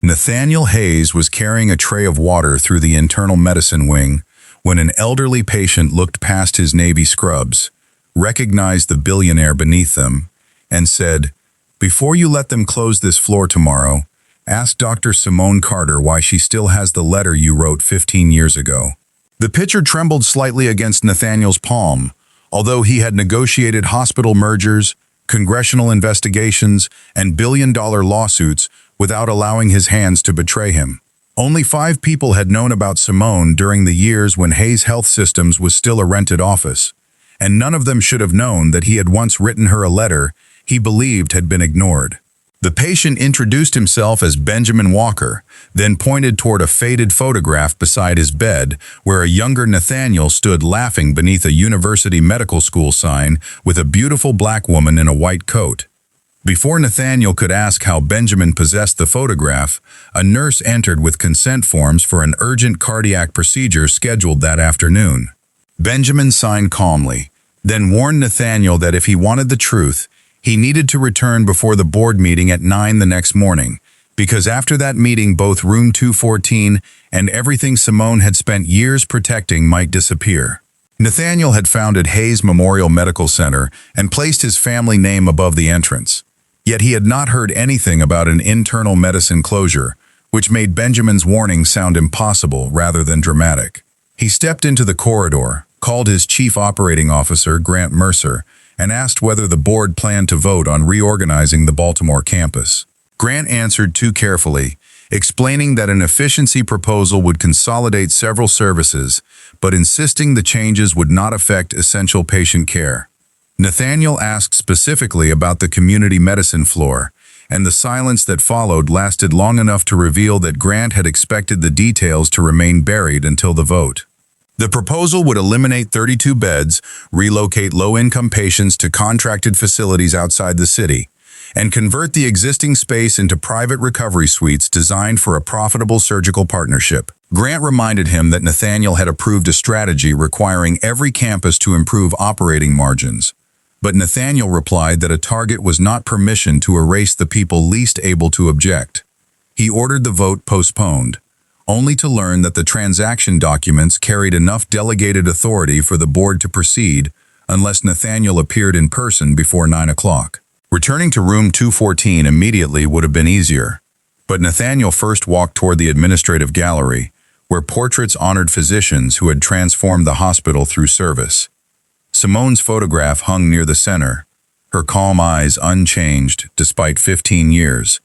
Nathaniel Hayes was carrying a tray of water through the internal medicine wing when an elderly patient looked past his navy scrubs, recognized the billionaire beneath them, and said, "Before you let them close this floor tomorrow, ask Dr. Simone Carter why she still has the letter you wrote 15 years ago." The pitcher trembled slightly against Nathaniel's palm, although he had negotiated hospital mergers, congressional investigations, and billion-dollar lawsuits without allowing his hands to betray him. Only 5 people had known about Simone during the years when Hayes Health Systems was still a rented office, and none of them should have known that he had once written her a letter he believed had been ignored. The patient introduced himself as Benjamin Walker, then pointed toward a faded photograph beside his bed where a younger Nathaniel stood laughing beneath a university medical school sign with a beautiful black woman in a white coat. Before Nathaniel could ask how Benjamin possessed the photograph, a nurse entered with consent forms for an urgent cardiac procedure scheduled that afternoon. Benjamin signed calmly, then warned Nathaniel that if he wanted the truth, he needed to return before the board meeting at 9 the next morning, because after that meeting both room 214 and everything Simone had spent years protecting might disappear. Nathaniel had founded Hayes Memorial Medical Center and placed his family name above the entrance. Yet he had not heard anything about an internal medicine closure, which made Benjamin's warning sound impossible rather than dramatic. He stepped into the corridor, called his chief operating officer, Grant Mercer, and asked whether the board planned to vote on reorganizing the Baltimore campus. Grant answered too carefully, explaining that an efficiency proposal would consolidate several services, but insisting the changes would not affect essential patient care. Nathaniel asked specifically about the community medicine floor, and the silence that followed lasted long enough to reveal that Grant had expected the details to remain buried until the vote. The proposal would eliminate 32 beds, relocate low-income patients to contracted facilities outside the city, and convert the existing space into private recovery suites designed for a profitable surgical partnership. Grant reminded him that Nathaniel had approved a strategy requiring every campus to improve operating margins. But Nathaniel replied that a target was not permission to erase the people least able to object. He ordered the vote postponed, only to learn that the transaction documents carried enough delegated authority for the board to proceed unless Nathaniel appeared in person before 9 o'clock. Returning to room 214 immediately would have been easier, but Nathaniel first walked toward the administrative gallery, where portraits honored physicians who had transformed the hospital through service. Simone's photograph hung near the center, her calm eyes unchanged despite 15 years,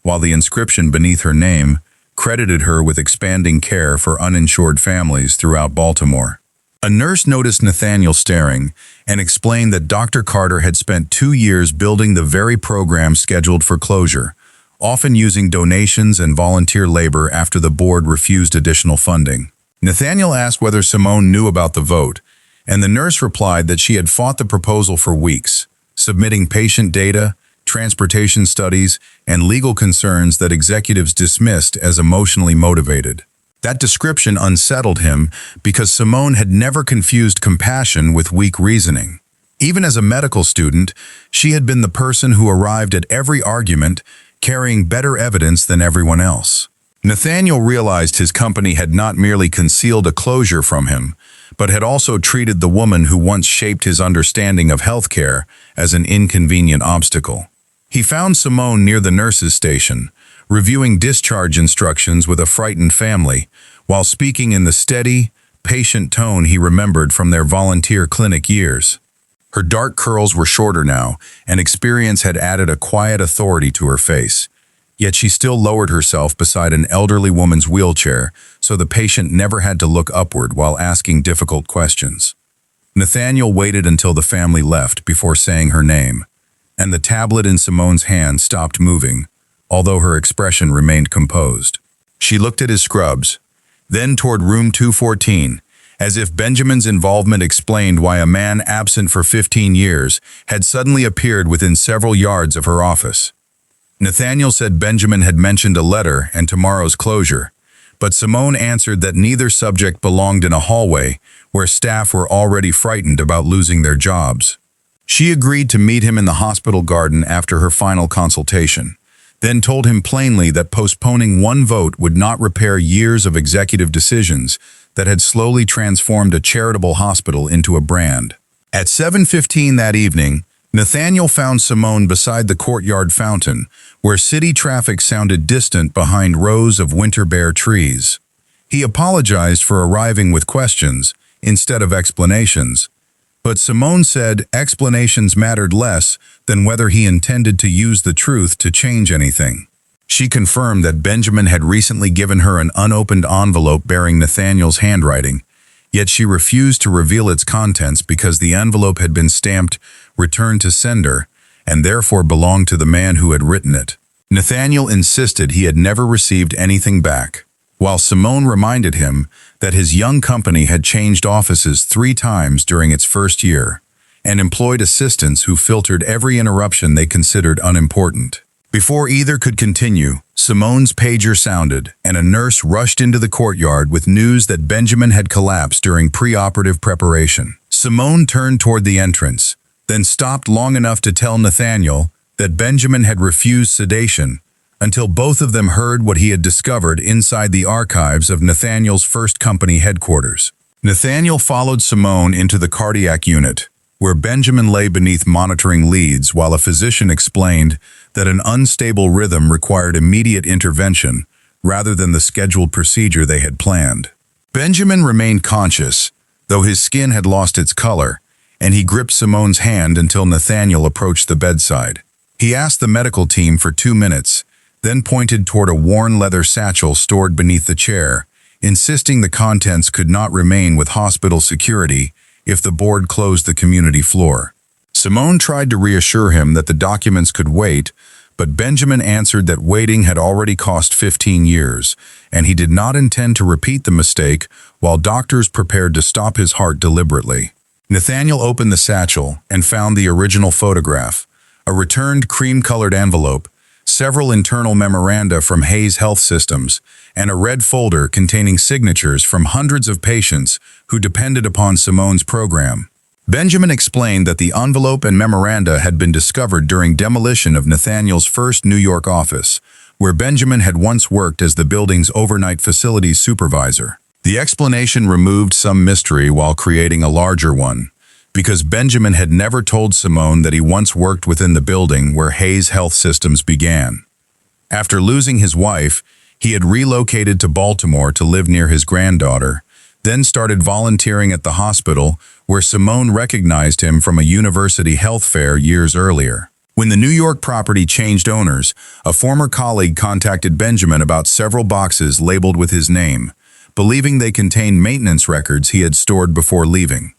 while the inscription beneath her name credited her with expanding care for uninsured families throughout Baltimore. A nurse noticed Nathaniel staring and explained that Dr. Carter had spent 2 years building the very program scheduled for closure, often using donations and volunteer labor after the board refused additional funding. Nathaniel asked whether Simone knew about the vote, and the nurse replied that she had fought the proposal for weeks, submitting patient data, transportation studies, and legal concerns that executives dismissed as emotionally motivated. That description unsettled him because Simone had never confused compassion with weak reasoning. Even as a medical student, she had been the person who arrived at every argument carrying better evidence than everyone else. Nathaniel realized his company had not merely concealed a closure from him, but had also treated the woman who once shaped his understanding of healthcare as an inconvenient obstacle. He found Simone near the nurse's station, reviewing discharge instructions with a frightened family, while speaking in the steady, patient tone he remembered from their volunteer clinic years. Her dark curls were shorter now, and experience had added a quiet authority to her face. Yet she still lowered herself beside an elderly woman's wheelchair, so the patient never had to look upward while asking difficult questions. Nathaniel waited until the family left before saying her name, and the tablet in Simone's hand stopped moving, although her expression remained composed. She looked at his scrubs, then toward room 214, as if Benjamin's involvement explained why a man absent for 15 years had suddenly appeared within several yards of her office. Nathaniel said Benjamin had mentioned a letter and tomorrow's closure, but Simone answered that neither subject belonged in a hallway where staff were already frightened about losing their jobs. She agreed to meet him in the hospital garden after her final consultation, then told him plainly that postponing one vote would not repair years of executive decisions that had slowly transformed a charitable hospital into a brand. At 7:15 that evening, Nathaniel found Simone beside the courtyard fountain, where city traffic sounded distant behind rows of winter bare trees. He apologized for arriving with questions instead of explanations, but Simone said explanations mattered less than whether he intended to use the truth to change anything. She confirmed that Benjamin had recently given her an unopened envelope bearing Nathaniel's handwriting, yet she refused to reveal its contents because the envelope had been stamped "Return to Sender" and therefore belonged to the man who had written it. Nathaniel insisted he had never received anything back, while Simone reminded him that his young company had changed offices 3 times during its first year and employed assistants who filtered every interruption they considered unimportant. Before either could continue, Simone's pager sounded, and a nurse rushed into the courtyard with news that Benjamin had collapsed during preoperative preparation. Simone turned toward the entrance, then stopped long enough to tell Nathaniel that Benjamin had refused sedation until both of them heard what he had discovered inside the archives of Nathaniel's first company headquarters. Nathaniel followed Simone into the cardiac unit, where Benjamin lay beneath monitoring leads while a physician explained that an unstable rhythm required immediate intervention rather than the scheduled procedure they had planned. Benjamin remained conscious, though his skin had lost its color, and he gripped Simone's hand until Nathaniel approached the bedside. He asked the medical team for 2 minutes, then pointed toward a worn leather satchel stored beneath the chair, insisting the contents could not remain with hospital security if the board closed the community floor. Simone tried to reassure him that the documents could wait, but Benjamin answered that waiting had already cost 15 years, and he did not intend to repeat the mistake while doctors prepared to stop his heart deliberately. Nathaniel opened the satchel and found the original photograph, a returned cream-colored envelope, several internal memoranda from Hayes Health Systems, and a red folder containing signatures from hundreds of patients who depended upon Simone's program. Benjamin explained that the envelope and memoranda had been discovered during demolition of Nathaniel's first New York office, where Benjamin had once worked as the building's overnight facilities supervisor. The explanation removed some mystery while creating a larger one, because Benjamin had never told Simone that he once worked within the building where Hayes Health Systems began. After losing his wife, he had relocated to Baltimore to live near his granddaughter, then started volunteering at the hospital where Simone recognized him from a university health fair years earlier. When the New York property changed owners, a former colleague contacted Benjamin about several boxes labeled with his name, believing they contained maintenance records he had stored before leaving.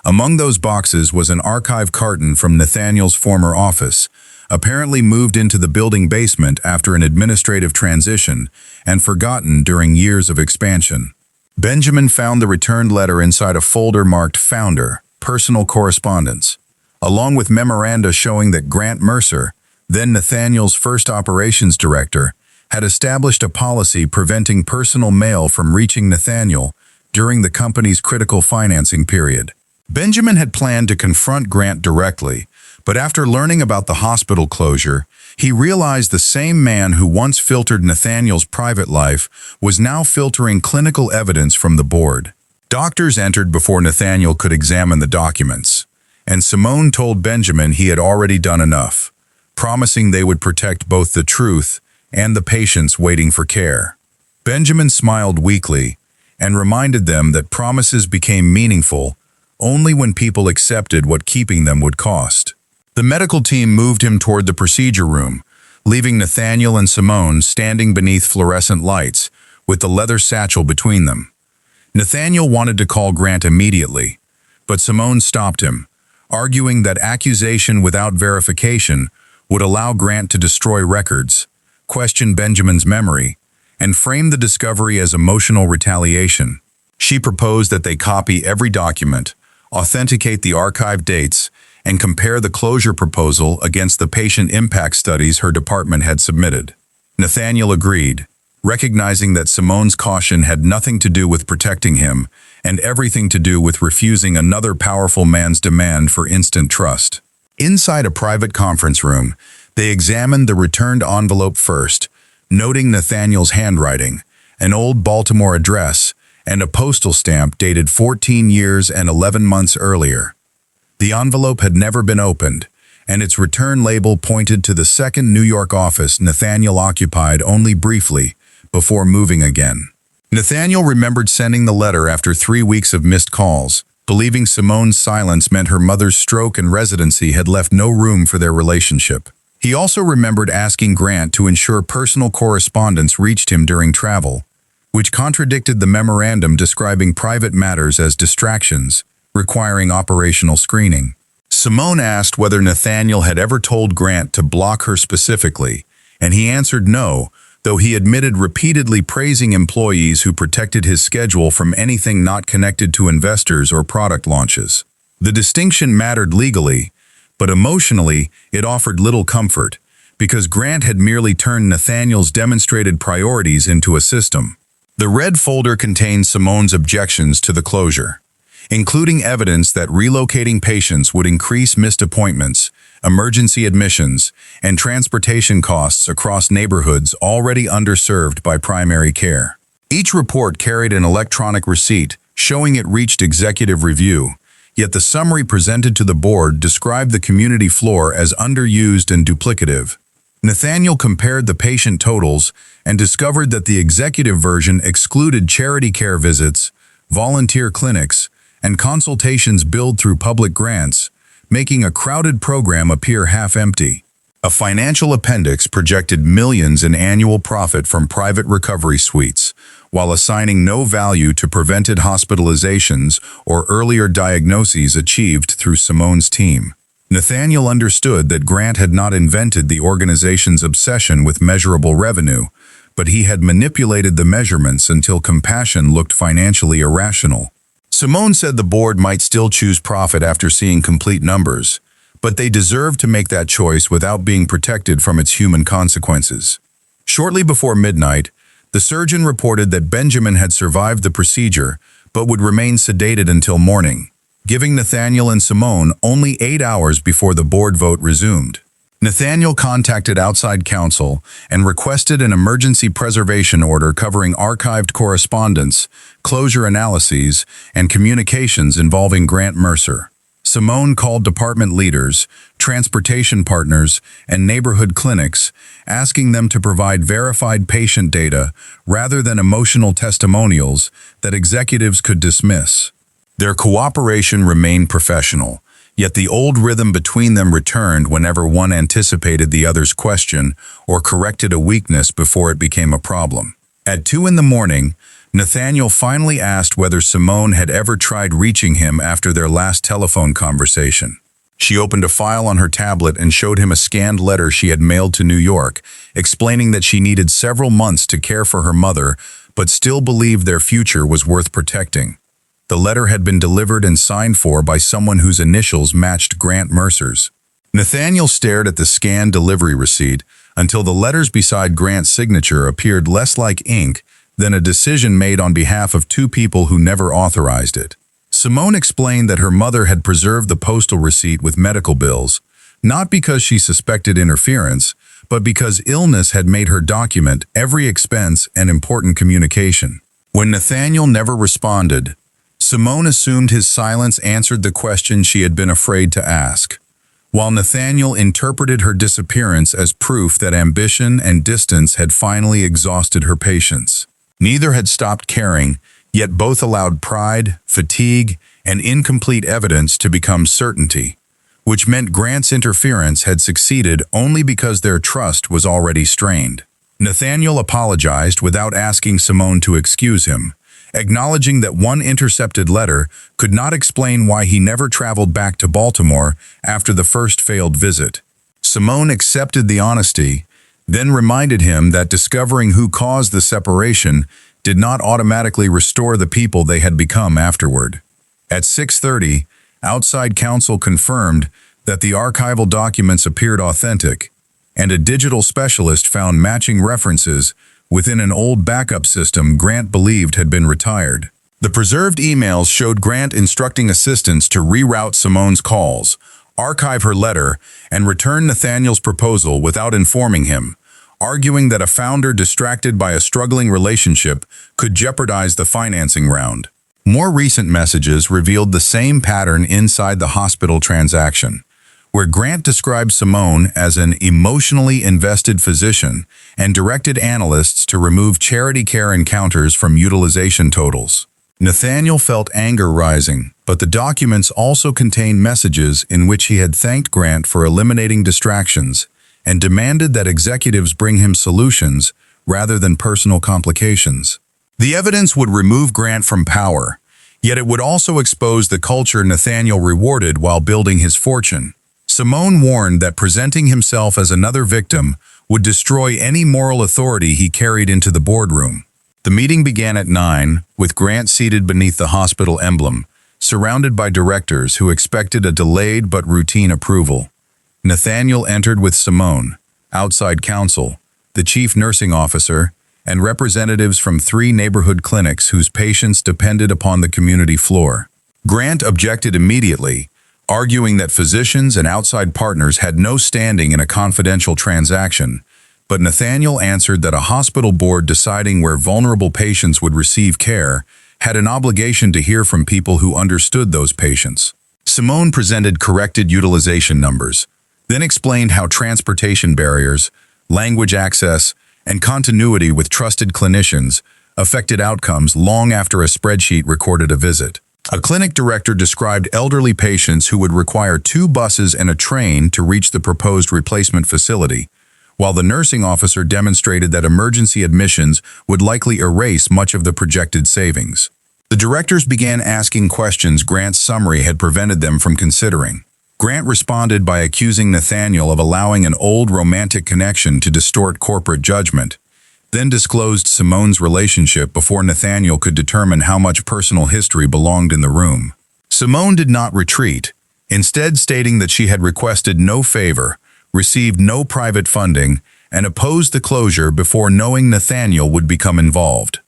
Among those boxes was an archive carton from Nathaniel's former office, apparently moved into the building basement after an administrative transition and forgotten during years of expansion. Benjamin found the returned letter inside a folder marked Founder, Personal Correspondence, along with memoranda showing that Grant Mercer, then Nathaniel's first operations director, had established a policy preventing personal mail from reaching Nathaniel during the company's critical financing period. Benjamin had planned to confront Grant directly, but after learning about the hospital closure, he realized the same man who once filtered Nathaniel's private life was now filtering clinical evidence from the board. Doctors entered before Nathaniel could examine the documents, and Simone told Benjamin he had already done enough, promising they would protect both the truth and the patients waiting for care. Benjamin smiled weakly and reminded them that promises became meaningful only when people accepted what keeping them would cost. The medical team moved him toward the procedure room, leaving Nathaniel and Simone standing beneath fluorescent lights, with the leather satchel between them. Nathaniel wanted to call Grant immediately, but Simone stopped him, arguing that accusation without verification would allow Grant to destroy records, question Benjamin's memory, and frame the discovery as emotional retaliation. She proposed that they copy every document, authenticate the archived dates, and compare the closure proposal against the patient impact studies her department had submitted. Nathaniel agreed, recognizing that Simone's caution had nothing to do with protecting him and everything to do with refusing another powerful man's demand for instant trust. Inside a private conference room, They examined the returned envelope first, noting Nathaniel's handwriting, an old Baltimore address, and a postal stamp dated 14 years and 11 months earlier. The envelope had never been opened, and its return label pointed to the second New York office Nathaniel occupied only briefly before moving again. Nathaniel remembered sending the letter after 3 weeks of missed calls, believing Simone's silence meant her mother's stroke and residency had left no room for their relationship. He also remembered asking Grant to ensure personal correspondence reached him during travel, which contradicted the memorandum describing private matters as distractions, requiring operational screening. Simone asked whether Nathaniel had ever told Grant to block her specifically, and he answered no, though he admitted repeatedly praising employees who protected his schedule from anything not connected to investors or product launches. The distinction mattered legally, but emotionally it offered little comfort, because Grant had merely turned Nathaniel's demonstrated priorities into a system. The red folder contained Simone's objections to the closure, including evidence that relocating patients would increase missed appointments, emergency admissions, and transportation costs across neighborhoods already underserved by primary care. Each report carried an electronic receipt showing it reached executive review, yet the summary presented to the board described the community floor as underused and duplicative. Nathaniel compared the patient totals and discovered that the executive version excluded charity care visits, volunteer clinics, and consultations billed through public grants, making a crowded program appear half-empty. A financial appendix projected millions in annual profit from private recovery suites, while assigning no value to prevented hospitalizations or earlier diagnoses achieved through Simone's team. Nathaniel understood that Grant had not invented the organization's obsession with measurable revenue, but he had manipulated the measurements until compassion looked financially irrational. Simone said the board might still choose profit after seeing complete numbers, but they deserved to make that choice without being protected from its human consequences. Shortly before midnight, the surgeon reported that Benjamin had survived the procedure but would remain sedated until morning, giving Nathaniel and Simone only 8 hours before the board vote resumed. Nathaniel contacted outside counsel and requested an emergency preservation order covering archived correspondence, closure analyses, and communications involving Grant Mercer. Simone called department leaders, transportation partners, and neighborhood clinics, asking them to provide verified patient data rather than emotional testimonials that executives could dismiss. Their cooperation remained professional, yet the old rhythm between them returned whenever one anticipated the other's question or corrected a weakness before it became a problem. At 2 in the morning, Nathaniel finally asked whether Simone had ever tried reaching him after their last telephone conversation. She opened a file on her tablet and showed him a scanned letter she had mailed to New York, explaining that she needed several months to care for her mother, but still believed their future was worth protecting. The letter had been delivered and signed for by someone whose initials matched Grant Mercer's. Nathaniel stared at the scanned delivery receipt until the letters beside Grant's signature appeared less like ink than a decision made on behalf of 2 people who never authorized it. Simone explained that her mother had preserved the postal receipt with medical bills, not because she suspected interference, but because illness had made her document every expense and important communication. When Nathaniel never responded, Simone assumed his silence answered the question she had been afraid to ask, while Nathaniel interpreted her disappearance as proof that ambition and distance had finally exhausted her patience. Neither had stopped caring, yet both allowed pride, fatigue, and incomplete evidence to become certainty, which meant Grant's interference had succeeded only because their trust was already strained. Nathaniel apologized without asking Simone to excuse him, acknowledging that one intercepted letter could not explain why he never traveled back to Baltimore after the first failed visit. Simone accepted the honesty, then reminded him that discovering who caused the separation did not automatically restore the people they had become afterward. At 6:30, outside counsel confirmed that the archival documents appeared authentic, and a digital specialist found matching references within an old backup system Grant believed had been retired. The preserved emails showed Grant instructing assistants to reroute Simone's calls, archive her letter, and return Nathaniel's proposal without informing him, arguing that a founder distracted by a struggling relationship could jeopardize the financing round. More recent messages revealed the same pattern inside the hospital transaction, where Grant described Simone as an emotionally invested physician and directed analysts to remove charity care encounters from utilization totals. Nathaniel felt anger rising, but the documents also contained messages in which he had thanked Grant for eliminating distractions and demanded that executives bring him solutions rather than personal complications. The evidence would remove Grant from power, yet it would also expose the culture Nathaniel rewarded while building his fortune. Simone warned that presenting himself as another victim would destroy any moral authority he carried into the boardroom. The meeting began at 9, with Grant seated beneath the hospital emblem, surrounded by directors who expected a delayed but routine approval. Nathaniel entered with Simone, outside counsel, the chief nursing officer, and representatives from 3 neighborhood clinics whose patients depended upon the community floor. Grant objected immediately, arguing that physicians and outside partners had no standing in a confidential transaction, but Nathaniel answered that a hospital board deciding where vulnerable patients would receive care had an obligation to hear from people who understood those patients. Simone presented corrected utilization numbers, then explained how transportation barriers, language access, and continuity with trusted clinicians affected outcomes long after a spreadsheet recorded a visit. A clinic director described elderly patients who would require 2 buses and a train to reach the proposed replacement facility, while the nursing officer demonstrated that emergency admissions would likely erase much of the projected savings. The directors began asking questions Grant's summary had prevented them from considering. Grant responded by accusing Nathaniel of allowing an old romantic connection to distort corporate judgment, then disclosed Simone's relationship before Nathaniel could determine how much personal history belonged in the room. Simone did not retreat, instead stating that she had requested no favor, received no private funding, and opposed the closure before knowing Nathaniel would become involved.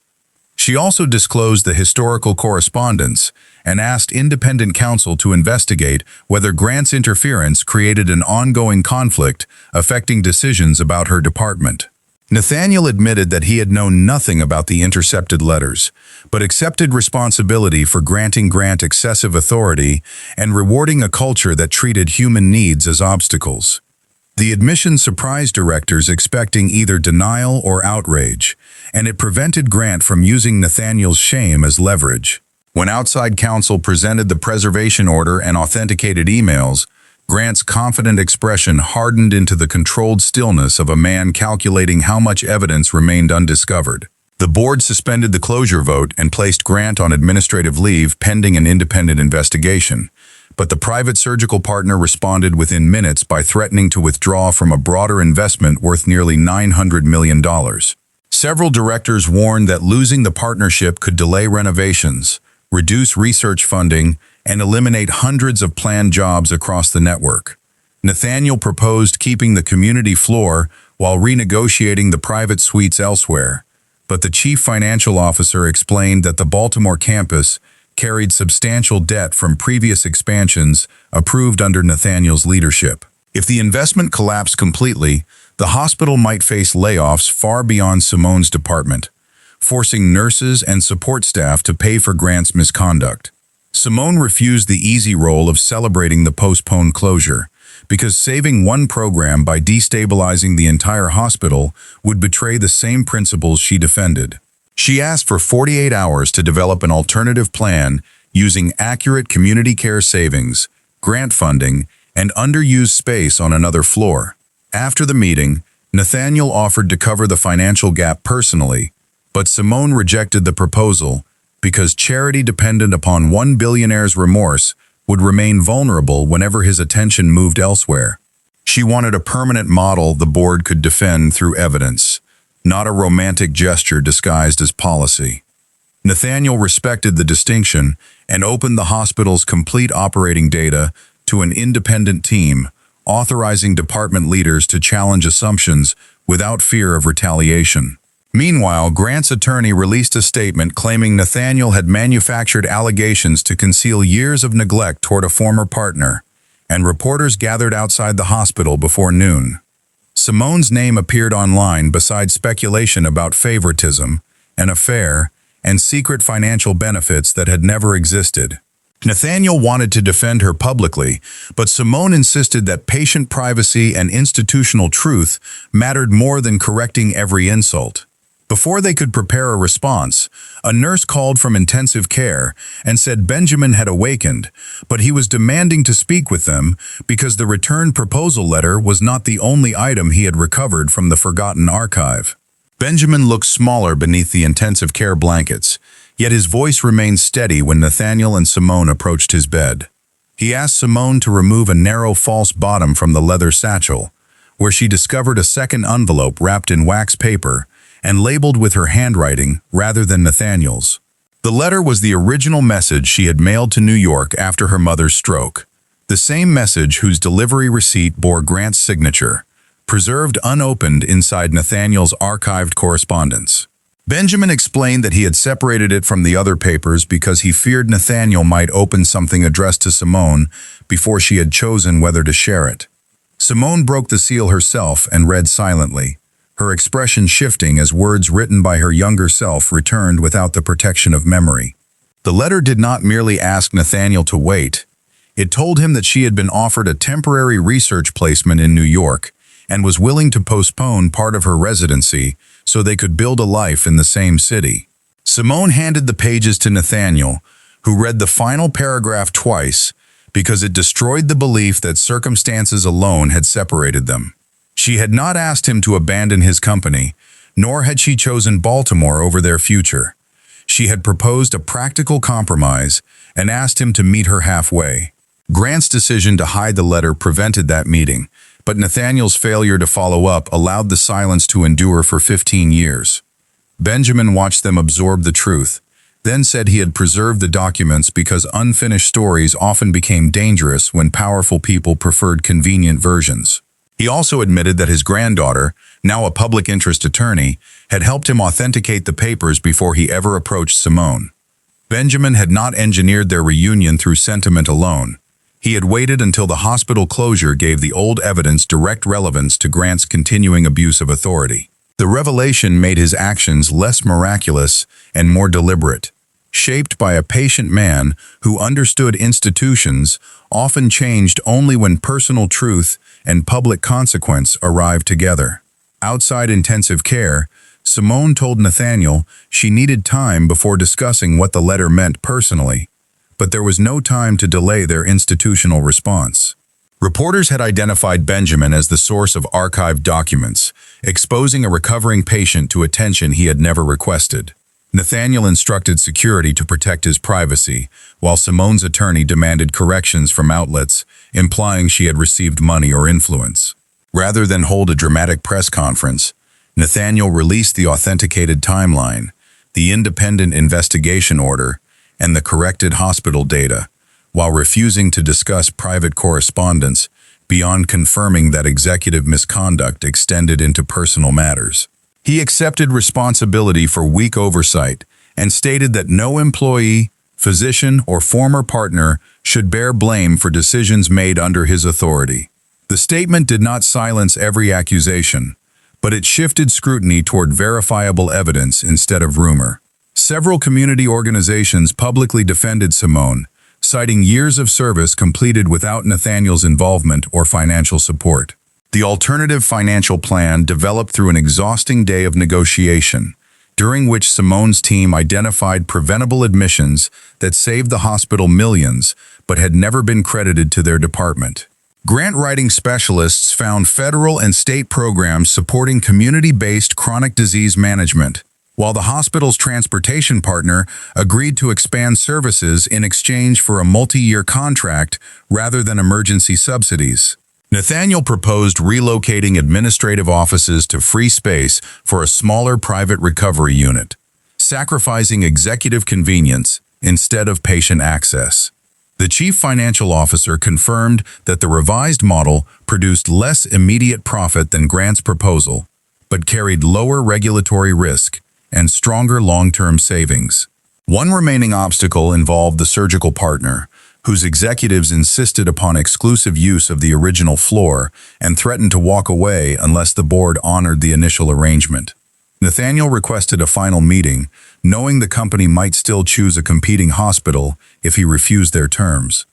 She also disclosed the historical correspondence and asked independent counsel to investigate whether Grant's interference created an ongoing conflict affecting decisions about her department. Nathaniel admitted that he had known nothing about the intercepted letters, but accepted responsibility for granting Grant excessive authority and rewarding a culture that treated human needs as obstacles. The admission surprised directors expecting either denial or outrage, and it prevented Grant from using Nathaniel's shame as leverage. When outside counsel presented the preservation order and authenticated emails, Grant's confident expression hardened into the controlled stillness of a man calculating how much evidence remained undiscovered. The board suspended the closure vote and placed Grant on administrative leave pending an independent investigation, but the private surgical partner responded within minutes by threatening to withdraw from a broader investment worth nearly $900 million. Several directors warned that losing the partnership could delay renovations, reduce research funding, and eliminate hundreds of planned jobs across the network. Nathaniel proposed keeping the community floor while renegotiating the private suites elsewhere, but the chief financial officer explained that the Baltimore campus carried substantial debt from previous expansions approved under Nathaniel's leadership. If the investment collapsed completely, the hospital might face layoffs far beyond Simone's department, forcing nurses and support staff to pay for Grant's misconduct. Simone refused the easy role of celebrating the postponed closure, because saving one program by destabilizing the entire hospital would betray the same principles she defended. She asked for 48 hours to develop an alternative plan using accurate community care savings, grant funding, and underused space on another floor. After the meeting, Nathaniel offered to cover the financial gap personally, but Simone rejected the proposal because charity dependent upon one billionaire's remorse would remain vulnerable whenever his attention moved elsewhere. She wanted a permanent model the board could defend through evidence, not a romantic gesture disguised as policy. Nathaniel respected the distinction and opened the hospital's complete operating data to an independent team, authorizing department leaders to challenge assumptions without fear of retaliation. Meanwhile, Grant's attorney released a statement claiming Nathaniel had manufactured allegations to conceal years of neglect toward a former partner, and reporters gathered outside the hospital before noon. Simone's name appeared online beside speculation about favoritism, an affair, and secret financial benefits that had never existed. Nathaniel wanted to defend her publicly, but Simone insisted that patient privacy and institutional truth mattered more than correcting every insult. Before they could prepare a response, a nurse called from intensive care and said Benjamin had awakened, but he was demanding to speak with them because the return proposal letter was not the only item he had recovered from the forgotten archive. Benjamin looked smaller beneath the intensive care blankets, yet his voice remained steady when Nathaniel and Simone approached his bed. He asked Simone to remove a narrow false bottom from the leather satchel, where she discovered a second envelope wrapped in wax paper and labeled with her handwriting rather than Nathaniel's. The letter was the original message she had mailed to New York after her mother's stroke, the same message whose delivery receipt bore Grant's signature, preserved unopened inside Nathaniel's archived correspondence. Benjamin explained that he had separated it from the other papers because he feared Nathaniel might open something addressed to Simone before she had chosen whether to share it. Simone broke the seal herself and read silently, her expression shifting as words written by her younger self returned without the protection of memory. The letter did not merely ask Nathaniel to wait. It told him that she had been offered a temporary research placement in New York and was willing to postpone part of her residency so they could build a life in the same city. Simone handed the pages to Nathaniel, who read the final paragraph twice because it destroyed the belief that circumstances alone had separated them. She had not asked him to abandon his company, nor had she chosen Baltimore over their future. She had proposed a practical compromise and asked him to meet her halfway. Grant's decision to hide the letter prevented that meeting, but Nathaniel's failure to follow up allowed the silence to endure for 15 years. Benjamin watched them absorb the truth, then said he had preserved the documents because unfinished stories often became dangerous when powerful people preferred convenient versions. He also admitted that his granddaughter, now a public interest attorney, had helped him authenticate the papers before he ever approached Simone. Benjamin had not engineered their reunion through sentiment alone. He had waited until the hospital closure gave the old evidence direct relevance to Grant's continuing abuse of authority. The revelation made his actions less miraculous and more deliberate, shaped by a patient man who understood institutions often changed only when personal truth and public consequence arrived together. Outside intensive care, Simone told Nathaniel she needed time before discussing what the letter meant personally, but there was no time to delay their institutional response. Reporters had identified Benjamin as the source of archived documents, exposing a recovering patient to attention he had never requested. Nathaniel instructed security to protect his privacy, while Simone's attorney demanded corrections from outlets, implying she had received money or influence. Rather than hold a dramatic press conference, Nathaniel released the authenticated timeline, the independent investigation order, and the corrected hospital data, while refusing to discuss private correspondence beyond confirming that executive misconduct extended into personal matters. He accepted responsibility for weak oversight and stated that no employee, physician, or former partner should bear blame for decisions made under his authority. The statement did not silence every accusation, but it shifted scrutiny toward verifiable evidence instead of rumor. Several community organizations publicly defended Simone, citing years of service completed without Nathaniel's involvement or financial support. The alternative financial plan developed through an exhausting day of negotiation, during which Simone's team identified preventable admissions that saved the hospital millions but had never been credited to their department. Grant writing specialists found federal and state programs supporting community-based chronic disease management, while the hospital's transportation partner agreed to expand services in exchange for a multi-year contract rather than emergency subsidies. Nathaniel proposed relocating administrative offices to free space for a smaller private recovery unit, sacrificing executive convenience instead of patient access. The chief financial officer confirmed that the revised model produced less immediate profit than Grant's proposal, but carried lower regulatory risk and stronger long-term savings. One remaining obstacle involved the surgical partner, whose executives insisted upon exclusive use of the original floor and threatened to walk away unless the board honored the initial arrangement. Nathaniel requested a final meeting, knowing the company might still choose a competing hospital if he refused their terms.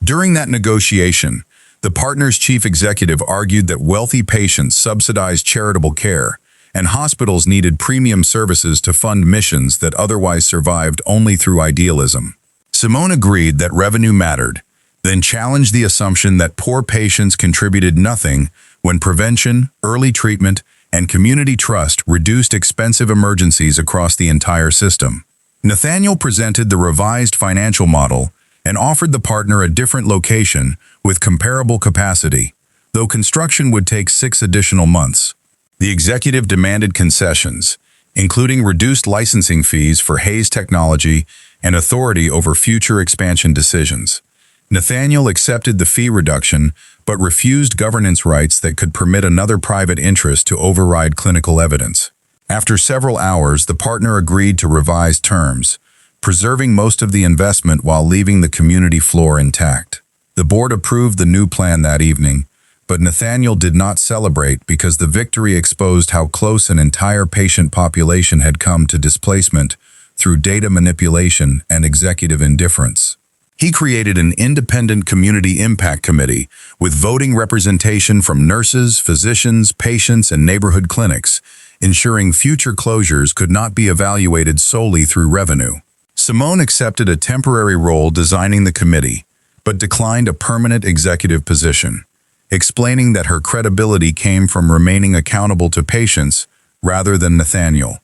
During that negotiation, the partner's chief executive argued that wealthy patients subsidized charitable care, and hospitals needed premium services to fund missions that otherwise survived only through idealism. Simone agreed that revenue mattered, then challenged the assumption that poor patients contributed nothing when prevention, early treatment, and community trust reduced expensive emergencies across the entire system. Nathaniel presented the revised financial model and offered the partner a different location with comparable capacity, though construction would take 6 additional months. The executive demanded concessions, including reduced licensing fees for Hayes technology and authority over future expansion decisions. Nathaniel accepted the fee reduction, but refused governance rights that could permit another private interest to override clinical evidence. After several hours, the partner agreed to revise terms, preserving most of the investment while leaving the community floor intact. The board approved the new plan that evening, but Nathaniel did not celebrate because the victory exposed how close an entire patient population had come to displacement through data manipulation and executive indifference. He created an independent community impact committee with voting representation from nurses, physicians, patients, and neighborhood clinics, ensuring future closures could not be evaluated solely through revenue. Simone accepted a temporary role designing the committee, but declined a permanent executive position, explaining that her credibility came from remaining accountable to patients rather than Nathaniel.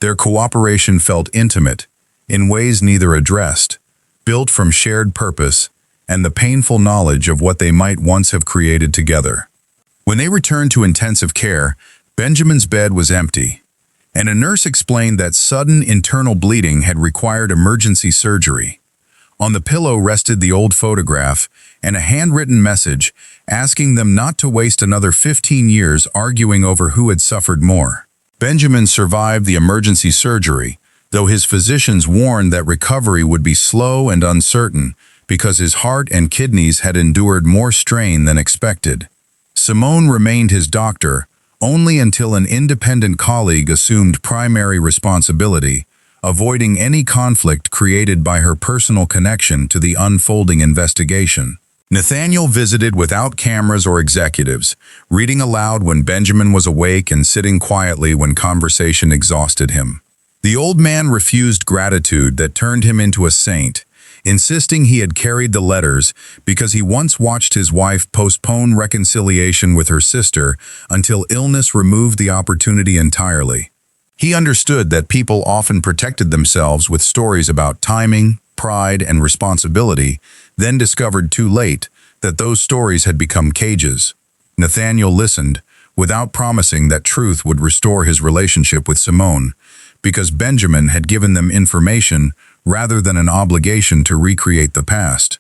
Their cooperation felt intimate, in ways neither addressed, built from shared purpose and the painful knowledge of what they might once have created together. When they returned to intensive care, Benjamin's bed was empty, and a nurse explained that sudden internal bleeding had required emergency surgery. On the pillow rested the old photograph and a handwritten message asking them not to waste another 15 years arguing over who had suffered more. Benjamin survived the emergency surgery, though his physicians warned that recovery would be slow and uncertain because his heart and kidneys had endured more strain than expected. Simone remained his doctor only until an independent colleague assumed primary responsibility, avoiding any conflict created by her personal connection to the unfolding investigation. Nathaniel visited without cameras or executives, reading aloud when Benjamin was awake and sitting quietly when conversation exhausted him. The old man refused gratitude that turned him into a saint, insisting he had carried the letters because he once watched his wife postpone reconciliation with her sister until illness removed the opportunity entirely. He understood that people often protected themselves with stories about timing, pride, and responsibility, then discovered too late that those stories had become cages. Nathaniel listened, without promising that truth would restore his relationship with Simone, because Benjamin had given them information rather than an obligation to recreate the past.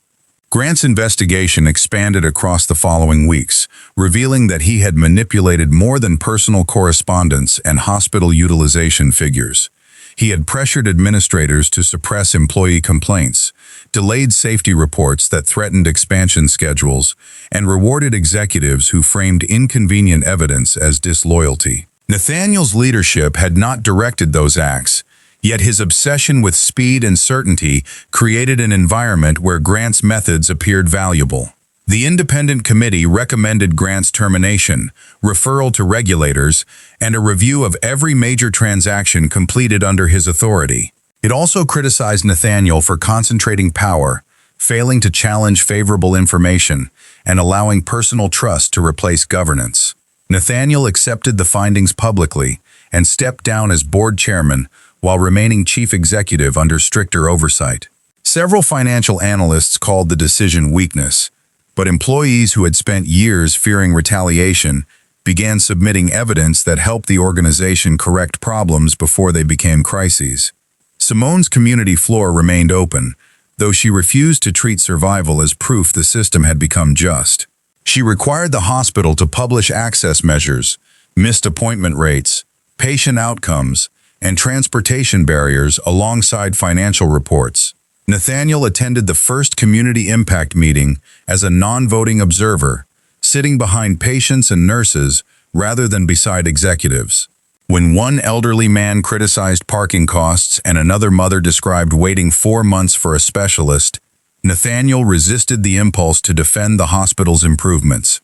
Grant's investigation expanded across the following weeks, revealing that he had manipulated more than personal correspondence and hospital utilization figures. He had pressured administrators to suppress employee complaints, delayed safety reports that threatened expansion schedules, and rewarded executives who framed inconvenient evidence as disloyalty. Nathaniel's leadership had not directed those acts, yet his obsession with speed and certainty created an environment where Grant's methods appeared valuable. The independent committee recommended Grant's termination, referral to regulators, and a review of every major transaction completed under his authority. It also criticized Nathaniel for concentrating power, failing to challenge favorable information, and allowing personal trust to replace governance. Nathaniel accepted the findings publicly and stepped down as board chairman while remaining chief executive under stricter oversight. Several financial analysts called the decision weakness, but employees who had spent years fearing retaliation began submitting evidence that helped the organization correct problems before they became crises. Simone's community floor remained open, though she refused to treat survival as proof the system had become just. She required the hospital to publish access measures, missed appointment rates, patient outcomes, and transportation barriers alongside financial reports. Nathaniel attended the first community impact meeting as a non-voting observer, sitting behind patients and nurses rather than beside executives. When one elderly man criticized parking costs and another mother described waiting 4 months for a specialist, Nathaniel resisted the impulse to defend the hospital's improvements.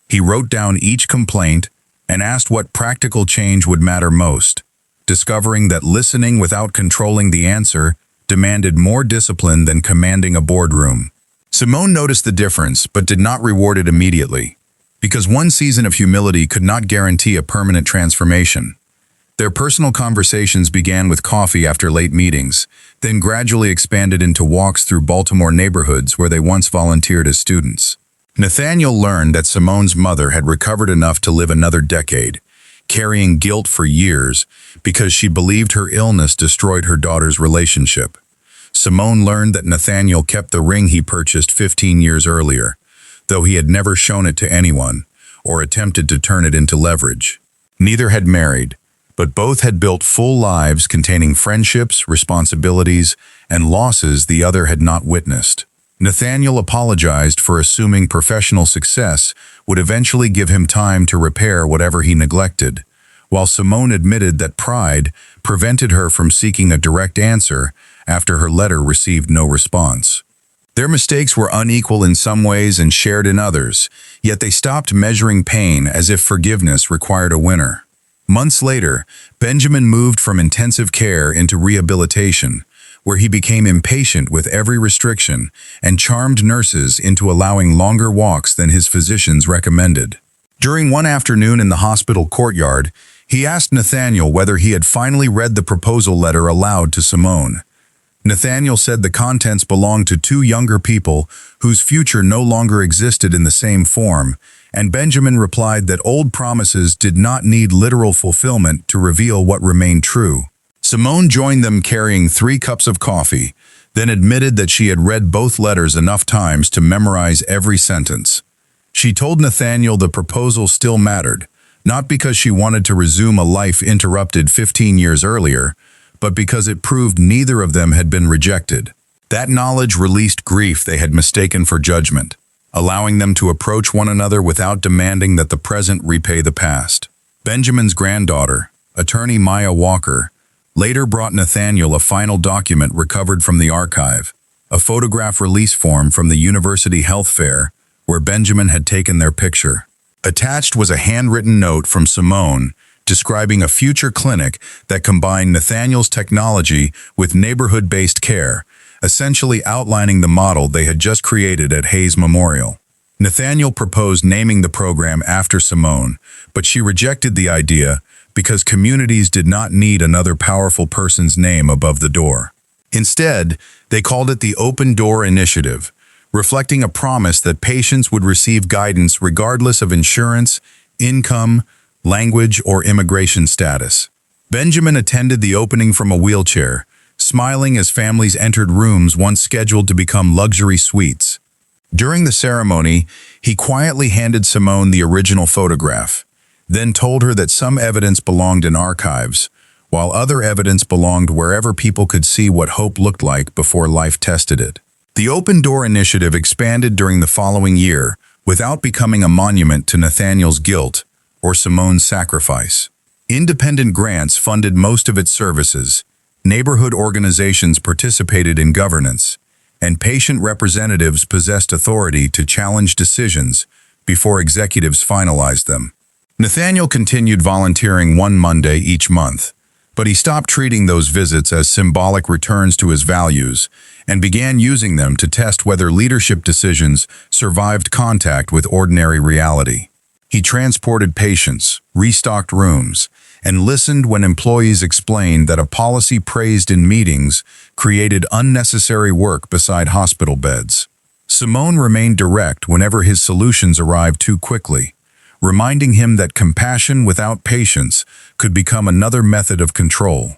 He wrote down each complaint and asked what practical change would matter most, discovering that listening without controlling the answer demanded more discipline than commanding a boardroom. Simone noticed the difference but did not reward it immediately, because one season of humility could not guarantee a permanent transformation. Their personal conversations began with coffee after late meetings, then gradually expanded into walks through Baltimore neighborhoods where they once volunteered as students. Nathaniel learned that Simone's mother had recovered enough to live another decade, carrying guilt for years because she believed her illness destroyed her daughter's relationship. Simone learned that Nathaniel kept the ring he purchased 15 years earlier, though he had never shown it to anyone or attempted to turn it into leverage. Neither had married, but both had built full lives containing friendships, responsibilities, and losses the other had not witnessed. Nathaniel apologized for assuming professional success would eventually give him time to repair whatever he neglected, while Simone admitted that pride prevented her from seeking a direct answer after her letter received no response. Their mistakes were unequal in some ways and shared in others, yet they stopped measuring pain as if forgiveness required a winner. Months later, Benjamin moved from intensive care into rehabilitation, where he became impatient with every restriction and charmed nurses into allowing longer walks than his physicians recommended. During one afternoon in the hospital courtyard, he asked Nathaniel whether he had finally read the proposal letter aloud to Simone. Nathaniel said the contents belonged to two younger people whose future no longer existed in the same form, and Benjamin replied that old promises did not need literal fulfillment to reveal what remained true. Simone joined them carrying 3 cups of coffee, then admitted that she had read both letters enough times to memorize every sentence. She told Nathaniel the proposal still mattered, not because she wanted to resume a life interrupted 15 years earlier, but because it proved neither of them had been rejected. That knowledge released grief they had mistaken for judgment, allowing them to approach one another without demanding that the present repay the past. Benjamin's granddaughter, attorney Maya Walker, later brought Nathaniel a final document recovered from the archive, a photograph release form from the University Health Fair, where Benjamin had taken their picture. Attached was a handwritten note from Simone describing a future clinic that combined Nathaniel's technology with neighborhood-based care, essentially outlining the model they had just created at Hayes Memorial. Nathaniel proposed naming the program after Simone, but she rejected the idea because communities did not need another powerful person's name above the door. Instead, they called it the Open Door Initiative, reflecting a promise that patients would receive guidance regardless of insurance, income, language, or immigration status. Benjamin attended the opening from a wheelchair, smiling as families entered rooms once scheduled to become luxury suites. During the ceremony, he quietly handed Simone the original photograph, then told her that some evidence belonged in archives, while other evidence belonged wherever people could see what hope looked like before life tested it. The Open Door Initiative expanded during the following year without becoming a monument to Nathaniel's guilt or Simone's sacrifice. Independent grants funded most of its services, neighborhood organizations participated in governance, and patient representatives possessed authority to challenge decisions before executives finalized them. Nathaniel continued volunteering one Monday each month, but he stopped treating those visits as symbolic returns to his values and began using them to test whether leadership decisions survived contact with ordinary reality. He transported patients, restocked rooms, and listened when employees explained that a policy praised in meetings created unnecessary work beside hospital beds. Simone remained direct whenever his solutions arrived too quickly, reminding him that compassion without patience could become another method of control.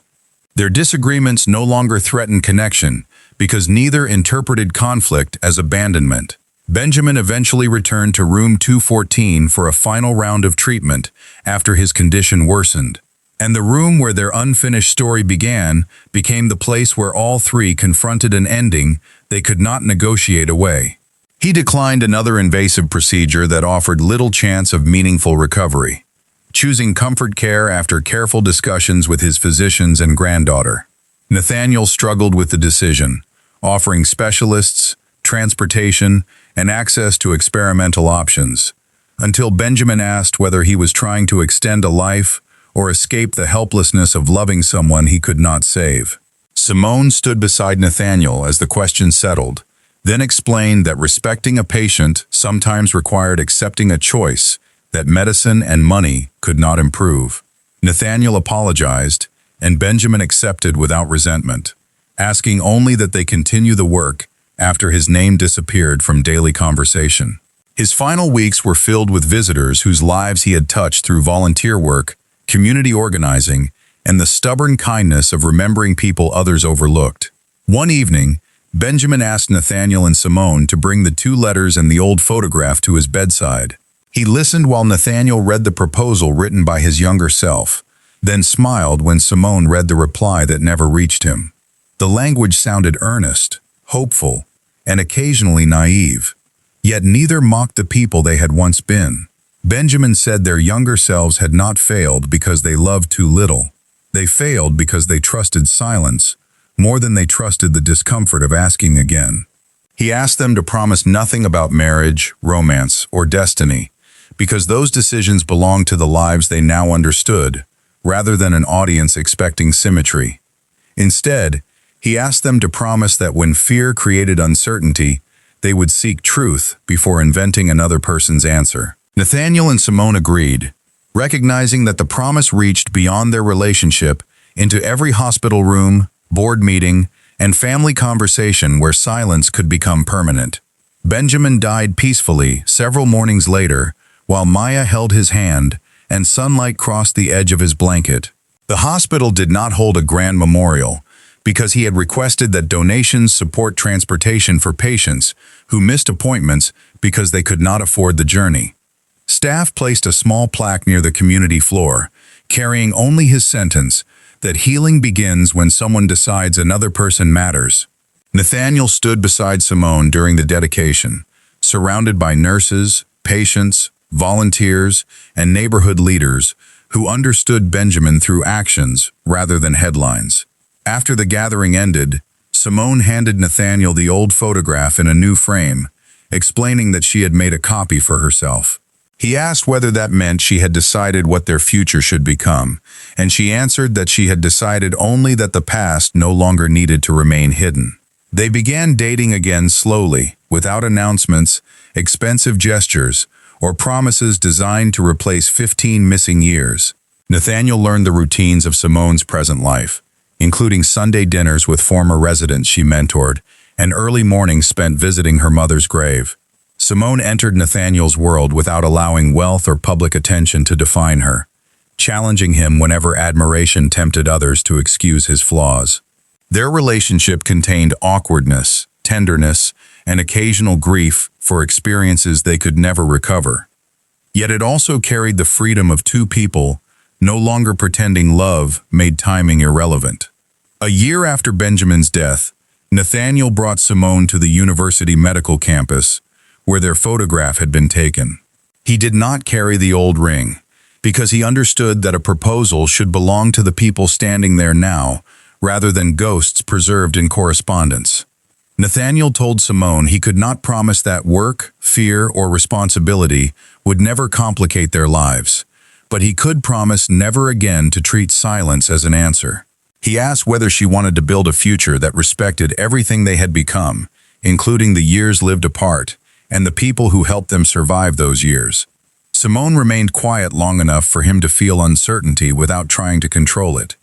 Their disagreements no longer threatened connection because neither interpreted conflict as abandonment. Benjamin eventually returned to room 214 for a final round of treatment after his condition worsened. And the room where their unfinished story began became the place where all three confronted an ending they could not negotiate away. He declined another invasive procedure that offered little chance of meaningful recovery, choosing comfort care after careful discussions with his physicians and granddaughter. Nathaniel struggled with the decision, offering specialists, transportation, and access to experimental options, until Benjamin asked whether he was trying to extend a life or escape the helplessness of loving someone he could not save. Simone stood beside Nathaniel as the question settled, then explained that respecting a patient sometimes required accepting a choice that medicine and money could not improve. Nathaniel apologized, and Benjamin accepted without resentment, asking only that they continue the work after his name disappeared from daily conversation. His final weeks were filled with visitors whose lives he had touched through volunteer work, community organizing, and the stubborn kindness of remembering people others overlooked. One evening, Benjamin asked Nathaniel and Simone to bring the 2 letters and the old photograph to his bedside. He listened while Nathaniel read the proposal written by his younger self, then smiled when Simone read the reply that never reached him. The language sounded earnest, hopeful, and occasionally naive, yet neither mocked the people they had once been. Benjamin said their younger selves had not failed because they loved too little. They failed because they trusted silence more than they trusted the discomfort of asking again. He asked them to promise nothing about marriage, romance, or destiny, because those decisions belonged to the lives they now understood, rather than an audience expecting symmetry. Instead, he asked them to promise that when fear created uncertainty, they would seek truth before inventing another person's answer. Nathaniel and Simone agreed, recognizing that the promise reached beyond their relationship into every hospital room, board meeting, and family conversation where silence could become permanent. Benjamin died peacefully several mornings later, while Maya held his hand and sunlight crossed the edge of his blanket. The hospital did not hold a grand memorial because he had requested that donations support transportation for patients who missed appointments because they could not afford the journey. Staff placed a small plaque near the community floor, carrying only his sentence that healing begins when someone decides another person matters. Nathaniel stood beside Simone during the dedication, surrounded by nurses, patients, volunteers, and neighborhood leaders who understood Benjamin through actions rather than headlines. After the gathering ended, Simone handed Nathaniel the old photograph in a new frame, explaining that she had made a copy for herself. He asked whether that meant she had decided what their future should become, and she answered that she had decided only that the past no longer needed to remain hidden. They began dating again slowly, without announcements, expensive gestures, or promises designed to replace 15 missing years. Nathaniel learned the routines of Simone's present life, including Sunday dinners with former residents she mentored, and early mornings spent visiting her mother's grave. Simone entered Nathaniel's world without allowing wealth or public attention to define her, challenging him whenever admiration tempted others to excuse his flaws. Their relationship contained awkwardness, tenderness, and occasional grief for experiences they could never recover. Yet it also carried the freedom of 2 people, no longer pretending love made timing irrelevant. A year after Benjamin's death, Nathaniel brought Simone to the university medical campus, where their photograph had been taken. He did not carry the old ring, because he understood that a proposal should belong to the people standing there now, rather than ghosts preserved in correspondence. Nathaniel told Simone he could not promise that work, fear, or responsibility would never complicate their lives, but he could promise never again to treat silence as an answer. He asked whether she wanted to build a future that respected everything they had become, including the years lived apart, and the people who helped them survive those years. Simone remained quiet long enough for him to feel uncertainty without trying to control it,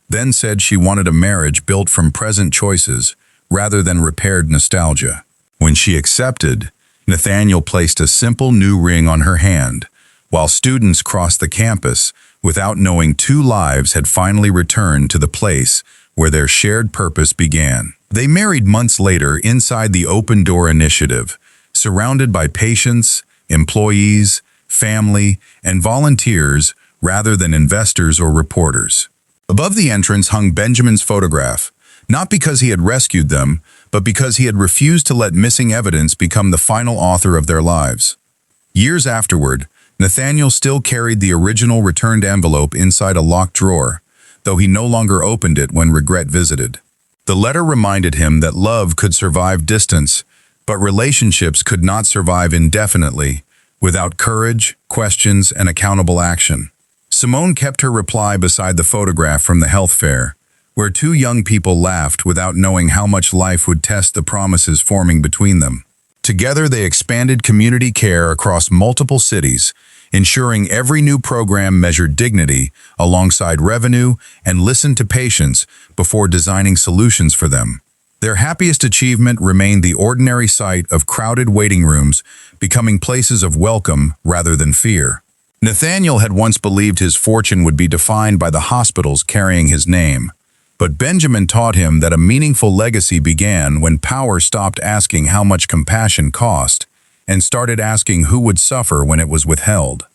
then said she wanted a marriage built from present choices rather than repaired nostalgia. When she accepted, Nathaniel placed a simple new ring on her hand, while students crossed the campus without knowing 2 lives had finally returned to the place where their shared purpose began. They married months later inside the Open Door Initiative, surrounded by patients, employees, family, and volunteers rather than investors or reporters. Above the entrance hung Benjamin's photograph, not because he had rescued them, but because he had refused to let missing evidence become the final author of their lives. Years afterward, Nathaniel still carried the original returned envelope inside a locked drawer, though he no longer opened it when regret visited. The letter reminded him that love could survive distance, but relationships could not survive indefinitely without courage, questions, and accountable action. Simone kept her reply beside the photograph from the health fair, where two young people laughed without knowing how much life would test the promises forming between them. Together they expanded community care across multiple cities, ensuring every new program measured dignity alongside revenue and listened to patients before designing solutions for them. Their happiest achievement remained the ordinary sight of crowded waiting rooms becoming places of welcome rather than fear. Nathaniel had once believed his fortune would be defined by the hospitals carrying his name, but Benjamin taught him that a meaningful legacy began when power stopped asking how much compassion cost and started asking who would suffer when it was withheld.